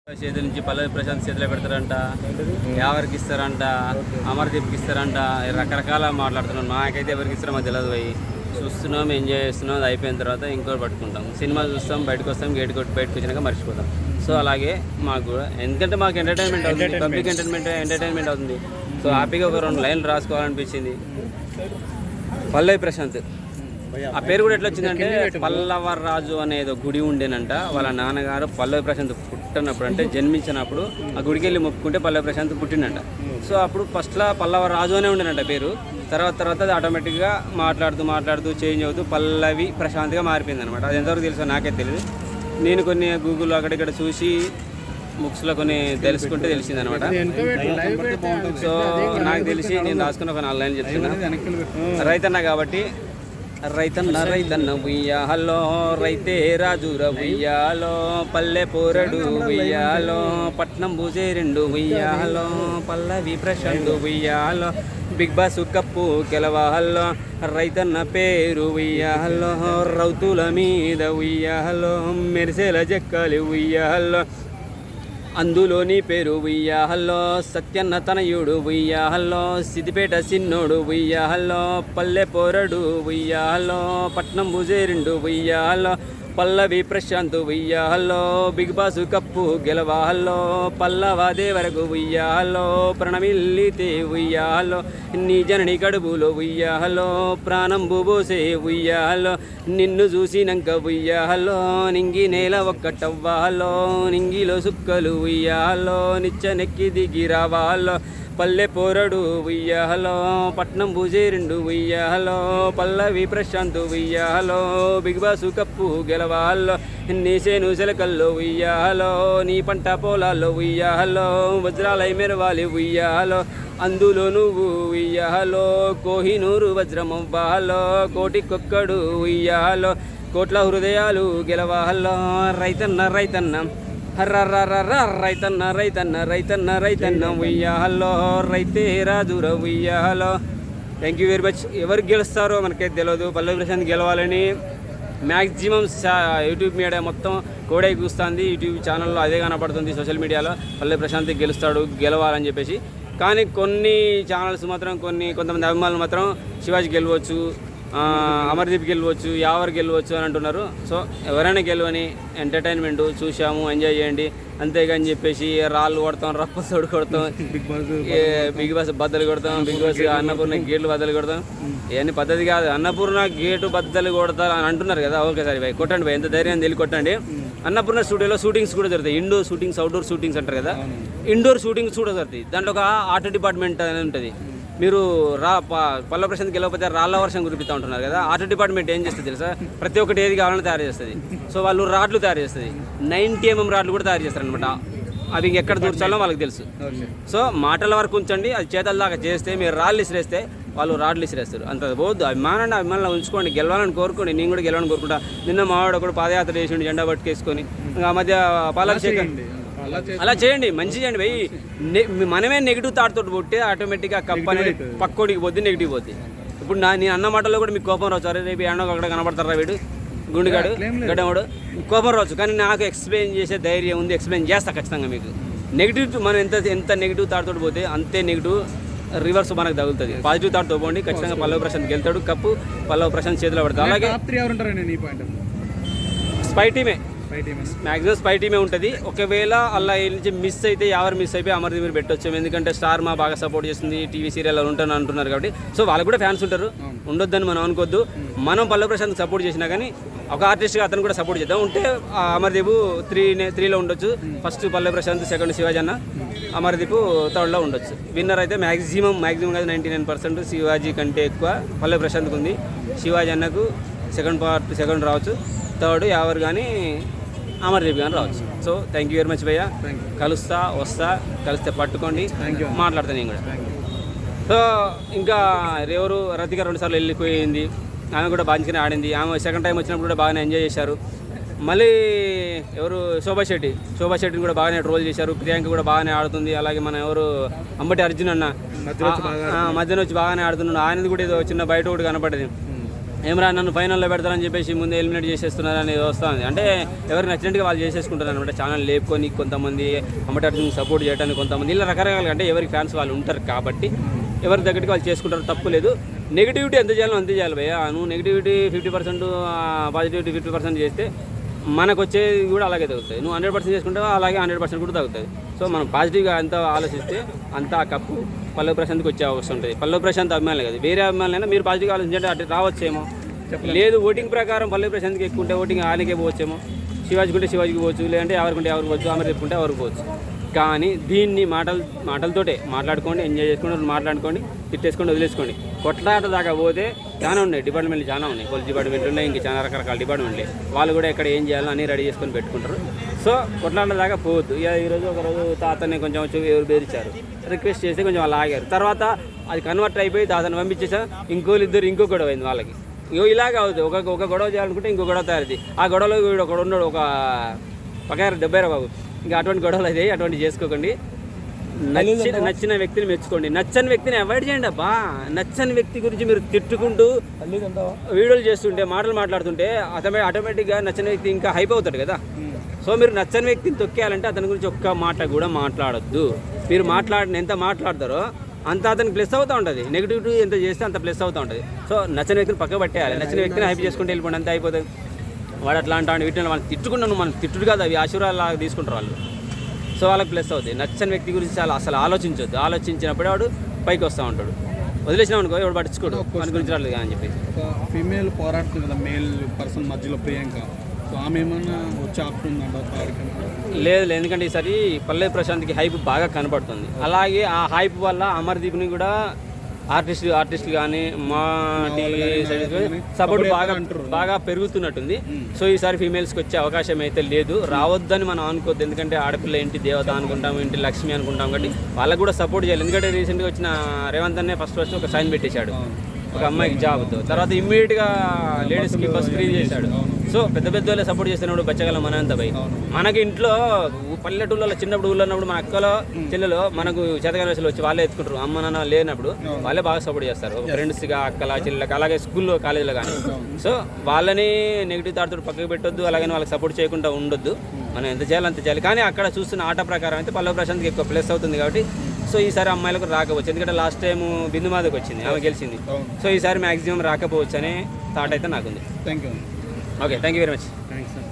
చేతుల నుంచి పల్లవి ప్రశాంత్ చేతిలో పెడతారంట, ఎవరికి ఇస్తారంట, అమర్దీప్కి ఇస్తారంట, రకరకాల మాట్లాడుతున్నాం. నాకైతే ఎవరికి ఇస్తారో మాకు తెలియదు. పోయి చూస్తున్నాం, ఎంజాయ్ చేస్తున్నాం. అది అయిపోయిన తర్వాత ఇంకోటి పట్టుకుంటాం. సినిమా చూస్తాం, బయటకు వస్తాం, గేట్ కొట్టి బయటకు వచ్చినాక మర్చిపోతాం. సో అలాగే మాకు కూడా, ఎందుకంటే మాకు ఎంటర్టైన్మెంట్ అవుతుంది, పబ్లిక్ ఎంటర్టైన్మెంట్ అవుతుంది. సో హ్యాపీగా ఒక 2 లైన్లు రాసుకోవాలనిపించింది. పల్లవి ప్రశాంత్ ఆ పేరు కూడా ఎట్లా వచ్చిందంటే, పల్లవరాజు అనేది ఒక గుడి ఉండేనంట. వాళ్ళ నాన్నగారు పల్లవి ప్రశాంత్ పుట్టినప్పుడు, అంటే జన్మించినప్పుడు ఆ గుడికి వెళ్ళి మొక్కుకుంటే పల్లవి ప్రశాంత్ పుట్టిండంట. సో అప్పుడు ఫస్ట్లో పల్లవరాజు అనే ఉండేనంట పేరు. తర్వాత అది ఆటోమేటిక్గా మాట్లాడుతూ చేంజ్ అవుతూ పల్లవి ప్రశాంత్గా మారిపోయింది అనమాట. అది ఎంతవరకు తెలుసో నాకే తెలియదు. నేను కొన్ని గూగుల్లో అక్కడిక్కడ చూసి బుక్స్లో కొన్ని తెలుసుకుంటే తెలిసింది అనమాట. సో నాకు తెలిసి నేను రాసుకున్న ఒక 4 లైన్లు చెప్తున్నా. రైతన్న కాబట్టి, రైతన్న ఉయ్యాలో, రైతే రాజుర ఉయ్యాలో, పల్లె పోరడు ఉయ్యాలో, పట్నం బూజే 2 ఉయ్యాలో, పల్లవి ప్రశాంత్ ఉయ్యాలో, బిగ్ బాస్ కప్పు గెలవాలో, రైతన్న పేరు ఉయ్యాలో, రౌతుల మీద ఉయ్యాలో, మెరిసేల జక్కలి ఉయ్యాలో, అందులోని పేరు ఉయ్యాలో, సత్యన్న తనయుడు ఉయ్యాలో, సిద్దిపేట సిన్నోడు ఉయ్యాలో, పల్లె పోరడు ఉయ్యాలో, పట్నం బూజే 2 ఉయ్యాలో, పల్లవి ప్రశాంత్ ఉయ్యాలో, బిగ్ బాస్ కప్పు గెలవాలో, పల్లవాదే వరకు ఉయ్యాలో, ప్రణమిల్లితే ఉయ్యాలో, నీ జనని కడుపులో ఉయ్యాలో, ప్రాణం బూబోసే ఉయ్యాలో, నిన్ను చూసినంక ఉయ్యాలో, నింగి నేల ఒక్కటవ్వాలో, నింగిలో సుక్కలు ఉయ్యాలో, నిచ్చెనెక్కి దిగి రావాలో, పల్లె పోరడు ఉయ్యాలో, పట్నం బూజే 2 ఉయ్యాలో, పల్లవి ప్రశాంత్ ఉయ్యాలో, బిగ్ బాస్ కప్పు గెలవాలో, నీ సేను సెలకల్లో ఉయ్యాలో, నీ పంట పొలాల్లో ఉయ్యాలో, వజ్రాలై మెరవాలి ఉయ్యాలో, అందులో నువ్వు ఉయ్యాలో, కోహినూరు వజ్రమవ్వాలో, కోటికొక్కడు ఉయ్యాలో, కోట్ల హృదయాలు గెలవాలో, రైతన్న రైతన్న ఉయ్యాలో, రైతే రాజుర ఉయ్యాలో. Thank you very much. ఎవరు గెలుస్తారో మనకైతే తెలియదు. పల్లవి ప్రశాంత్ గెలవాలని మ్యాక్సిమం యూట్యూబ్ మీడియా మొత్తం కోడై కూస్తుంది. యూట్యూబ్ ఛానల్లో అదే కనపడుతుంది, సోషల్ మీడియాలో పల్లవి ప్రశాంత్ గెలవాలని చెప్పేసి. కానీ కొన్ని ఛానల్స్ మాత్రం, కొంతమంది అభిమానులు మాత్రం శివాజీ గెలవచ్చు, అమర్దీప్ గెలవచ్చు, యావర్ గెలవచ్చు అని అంటున్నారు. సో ఎవరైనా గెలవని, ఎంటర్టైన్మెంట్ చూసాము, ఎంజాయ్ చేయండి అంతేగాని చెప్పేసి రాళ్ళు కొడతాం, రప్పసోడు కొడతాం, బిగ్ బాస్ బద్దలు కొడతాం, బిగ్ బాస్ అన్నపూర్ణ గేట్లు బద్దలు కొడతాం, ఇవన్నీ పద్ధతి కాదు. అన్నపూర్ణ గేటు బద్దలు కొడతారు అని అంటున్నారు కదా. ఓకే సరే భయ్, కొట్టండి భయ్, ఎంత ధైర్యం తెలియ కొట్టండి. అన్నపూర్ణ స్టూడియోలో షూటింగ్స్ కూడా జరుగుతాయి. ఇండోర్ షూటింగ్స్, అవుట్డోర్ షూటింగ్స్ అంటారు కదా. ఇండోర్ షూటింగ్స్ కూడా జరుగుతాయి. దాంట్లో ఒక ఆర్ట్ డిపార్ట్మెంట్ అనేది ఉంటుంది. మీరు పల్లవి ప్రశాంత్ గెలవకపోతే రాళ్ళ వర్షం కురిపిస్తూ ఉంటున్నారు కదా. ఆర్ట్ డిపార్ట్మెంట్ ఏం చేస్తుంది తెలుసా? ప్రతి ఒక్కటి ఏది కావాలని తయారు చేస్తుంది. సో వాళ్ళు రాడ్లు తయారు చేస్తుంది, 90 mm రాడ్లు కూడా తయారు చేస్తారు అనమాట. అవి ఎక్కడ దూర్చాలో వాళ్ళకి తెలుసు. సో మాటల వరకు ఉంచండి, అది చేతల దాకా చేస్తే, మీరు రాళ్ళు ఇసిరేస్తే వాళ్ళు రాడ్లు ఇసిరేస్తారు. అంత పోద్దు. అభిమానాన్ని ఉంచుకోండి, గెలవాలని కోరుకోండి. నేను కూడా గెలవాలని కోరుకుంటా. నిన్న మావాడు ఒకడు పాదయాత్ర చేసిండు, జెండా పట్టుకేసుకొని. ఆ మధ్య పాలాభిషేకం అలా చేయండి, మంచి చేయండి భయ్. మనమే నెగిటివ్ థాట్ తోటి పుట్టి ఆటోమేటిక్గా కప్ అనేది పక్కోడికి పోద్ది, నెగిటివ్ పోద్ది. ఇప్పుడు నేను అన్న మాటల్లో కూడా మీకు కోపం రావచ్చు. అరే రేపు ఎండో అక్కడ కనబడతారా వీడు గుండెగాడు గడ్డవాడు, కోపం రావచ్చు. కానీ నాకు ఎక్స్ప్లెయిన్ చేసే ధైర్యం ఉంది, ఎక్స్ప్లెయిన్ చేస్తా ఖచ్చితంగా. మీకు నెగిటివ్ మనం ఎంత నెగిటివ్ థాట్ తోటి పోతే అంతే నెగిటివ్ రివర్స్ మనకు తగులుతుంది. పాజిటివ్ థాట్తో పోండి, ఖచ్చితంగా పల్లవి ప్రశాంత్ గెలుతాడు. కప్పు పల్లవి ప్రశాంత్ చేతిలో పడతాడు. అలాగే స్పై టీమే, మ్యాక్సిమం స్పై టీమే ఉంటుంది. ఒకవేళ అలా నుంచి మిస్ అయితే, ఎవరు మిస్ అయిపోయి అమర్దీప్ మీరు పెట్టొచ్చు. ఎందుకంటే స్టార్ మా బాగా సపోర్ట్ చేస్తుంది, టీవీ సీరియల్ ఉంటాను అంటున్నారు కాబట్టి. సో వాళ్ళకు కూడా ఫ్యాన్స్ ఉంటారు, ఉండొద్దని మనం అనుకోవద్దు. మనం పల్లవి ప్రశాంత్ సపోర్ట్ చేసినా కానీ ఒక ఆర్టిస్ట్గా అతను కూడా సపోర్ట్ చేద్దాం. ఉంటే అమర్దీప్ 3లో ఉండొచ్చు. ఫస్ట్ పల్లవి ప్రశాంత్, సెకండ్ శివాజీ అన్న, అమర్దీప్ 3rd ఉండొచ్చు. విన్నర్ అయితే మ్యాక్సిమం కాదు 99% శివాజీ కంటే ఎక్కువ పల్లవి ప్రశాంత్కి ఉంది. శివాజీ అన్నకు సెకండ్ రావచ్చు, 3rd ఎవరు కానీ అమర్దీప్ కానీ రావచ్చు. So thank you very much భయ్య. వస్తా కలిస్తే పట్టుకోండి, మాట్లాడతాను నేను కూడా. సో ఇంకా ఎవరు రతిక 2 సార్లు వెళ్ళిపోయింది. ఆమె కూడా బాగా ఆడింది. ఆమె సెకండ్ టైం వచ్చినప్పుడు కూడా బాగానే ఎంజాయ్ చేశారు. మళ్ళీ ఎవరు శోభా శెట్టిని కూడా బాగానే ట్రోల్ చేశారు. ప్రియాంక కూడా బాగానే ఆడుతుంది. అలాగే మన ఎవరు అంబటి అర్జున్ అన్న మధ్యలో వచ్చి బాగానే ఆడుతున్నాడు. ఆయనది కూడా ఏదో చిన్న బయట ఒకటి కనపడేది. ఏమరా నన్ను ఫైనల్లో పెడతారని చెప్పేసి ముందు ఎలిమినేట్ చేసేస్తున్నారు అనేది వస్తుంది. అంటే ఎవరికి నచ్చినట్టుగా వాళ్ళు చేసేసుకుంటారు అనమాట. ఛానల్ లేపుకొని కొంతమంది అమ్మటానికి సపోర్ట్ చేయడానికి కొంతమంది ఇలా రకరకాలుగా అంటే ఎవరికి ఫ్యాన్స్ వాళ్ళు ఉంటారు కాబట్టి ఎవరి దగ్గరికి వాళ్ళు చేసుకుంటారు, తప్పు లేదు. నెగిటివిటీ ఎంత చేయాలో అంతే చేయాలి భయ్యా. నువ్వు నెగిటివిటీ 50%, పాజిటివిటీ 50% చేస్తే మనకు వచ్చేది కూడా అలాగే తగ్గుతుంది. నువ్వు 100% చేసుకుంటే అలాగే 100% కూడా తగ్గుతుంది. సో మనం పాజిటివ్గా అంత ఆలోచిస్తే అంతా కప్పు పల్లవి ప్రశాంత్కి వచ్చే అవకాశం ఉంటుంది. పల్లవి ప్రశాంత్ అభిమానులు కదా, వేరే అభిమానులైనా మీరు పాజిటివ్గా ఆలోచించండి, అటు రావచ్చేమో. లేదు ఓటింగ్ ప్రకారం పల్లవి ప్రశాంత్కి ఎక్కువ ఉంటే ఓటింగ్ ఆయనకే పోవచ్చేమో, శివాజీకి ఉంటే శివాజీకి పోవచ్చు, లేదంటే ఎవరికి ఎవరికి పోవచ్చు, ఆమె చెప్పుకుంటే ఎవరికి పోవచ్చు. కానీ దీన్ని మాటలతోటే మాట్లాడుకోండి, ఎంజాయ్ చేసుకోండి, మాట్లాడుకోండి, తిట్టేసుకోండి, వదిలేసుకోండి. కొట్లాట దాకా పోతే చాలా ఉన్నాయి, డిపార్ట్మెంట్లు చాలా ఉన్నాయి, పోలీస్ డిపార్ట్మెంట్లు ఉన్నాయి, ఇంకా చాలా రకరకాల డిపార్ట్మెంట్లు. వాళ్ళు కూడా ఎక్కడ ఏం చేయాలో అన్నీ రెడీ చేసుకొని పెట్టుకుంటారు. సో కొట్లాట దాకా పోవద్దు. ఇక ఈరోజు ఒకరోజు తాతని కొంచెం వచ్చి ఎవరు బెదిరించారు, రిక్వెస్ట్ చేస్తే కొంచెం వాళ్ళు ఆగారు. తర్వాత అది కన్వర్ట్ అయిపోయి తాతని పంపించేసా, ఇద్దరు ఇంకో గొడవ అయింది వాళ్ళకి. ఇలాగ అవుతుంది, ఒక గొడవ చేయాలనుకుంటే ఇంకో గొడవ తయారైంది. ఆ గొడవలో వీడు ఒకడు ఉన్నాడు, ఒక పకారు 70 బాబు. ఇంకా అటువంటి గొడవలు అయితే అటువంటి చేసుకోకండి. నచ్చిన వ్యక్తిని మెచ్చుకోండి, నచ్చని వ్యక్తిని అవాయిడ్ చేయండి. అబ్బా నచ్చని వ్యక్తి గురించి మీరు తిట్టుకుంటూ వీడియోలు చేస్తుంటే మాటలు మాట్లాడుతుంటే ఆటోమేటిక్గా నచ్చని వ్యక్తి ఇంకా హైప్ అవుతాడు కదా. సో మీరు నచ్చని వ్యక్తిని తొక్కేయాలంటే అతని గురించి ఒక్క మాట కూడా మాట్లాడొద్దు. మీరు ఎంత మాట్లాడతారో అంత అతనికి ప్లస్ అవుతూ ఉంటుంది. నెగిటివిటీ ఎంత చేస్తే అంత ప్లస్ అవుతూ ఉంటుంది. సో నచ్చని వ్యక్తిని పక్క పట్టేయాలి, నచ్చిన వ్యక్తిని హైప్ చేసుకుంటే వెళ్ళిపోండి, అంతే అయిపోతుంది. వాడు అట్లా అంటాడు వీటిని మనం తిట్టుకున్నాను, మనం తిట్టుడు కాదు, అవి ఆశీర్వాదాలు తీసుకుంటారు వాళ్ళు. సో వాళ్ళకి ప్లస్ అవుతుంది. నచ్చని వ్యక్తి గురించి అసలు ఆలోచించొద్దు. ఆలోచించినప్పుడే వాడు పైకి వస్తూ ఉంటాడు. వదిలేసినాం అనుకో ఎవడు పట్టించుకోడు, మన గురించి రాలేదు అని చెప్పి. ఫీమేల్ పోరాడుతుంది కదా మేల్ పర్సన్ మధ్యలో, ప్రియాంక. సో ఆమె ఏమన్నా వచ్చి ఆపుతుందంట? లేదు, ఎందుకంటే ఈసారి పల్లవి ప్రశాంత్కి హైప్ బాగా కనపడుతుంది. అలాగే ఆ హైప్ వల్ల అమర్దీప్ని కూడా ఆర్టిస్టులు కానీ మా టీవీ సపోర్ట్ బాగా పెరుగుతున్నట్టుంది. సో ఈసారి ఫీమేల్స్కి వచ్చే అవకాశం అయితే లేదు, రావద్దని మనం అనుకోవద్దు. ఎందుకంటే ఆడపిల్ల ఇంటి దేవత అనుకుంటాం, ఇంటి లక్ష్మి అనుకుంటాం కాబట్టి వాళ్ళకు కూడా సపోర్ట్ చేయాలి. ఎందుకంటే రీసెంట్గా వచ్చిన రేవంత్ అనే ఫస్ట్ ఒక సైన్ పెట్టేశాడు ఒక అమ్మాయికి జాబ్తో. తర్వాత ఇమ్మీడియట్గా లేడీస్కి బస్ ఫ్రీ చేశాడు. సో పెద్ద వాళ్ళే సపోర్ట్ చేస్తున్నప్పుడు బచ్చగల మనంత భయ్. మనకి ఇంట్లో పల్లెటూళ్ళలో చిన్నప్పుడు ఊళ్ళో ఉన్నప్పుడు మన అక్కలో చెల్లెలో మనకు చేతకాని వయసులో వచ్చి వాళ్ళే ఎత్తుకుంటారు. అమ్మ నాన్న లేనప్పుడు వాళ్ళే బాగా సపోర్ట్ చేస్తారు, ఫ్రెండ్స్గా, అక్కల చెల్లెలకు, అలాగే స్కూల్లో కాలేజీలో కానీ. సో వాళ్ళని నెగిటివ్ థాట్తో పక్కకు పెట్టొద్దు, అలాగే వాళ్ళకి సపోర్ట్ చేయకుండా ఉండొద్దు. మనం ఎంత చేయాలో అంత చేయాలి. కానీ అక్కడ చూస్తున్న ఆట ప్రకారం అయితే పల్లవి ప్రశాంత్కి ఎక్కువ ప్లస్ అవుతుంది కాబట్టి సో ఈసారి అమ్మాయిలకు రాకపోవచ్చు. ఎందుకంటే లాస్ట్ టైం బిందు మాధవ్కి వచ్చింది, ఆమె గెలిచింది. సో ఈసారి మ్యాక్సిమం రాకపోవచ్చు అనే థాట్ అయితే నాకుంది. Thank you. Okay, thank you very much.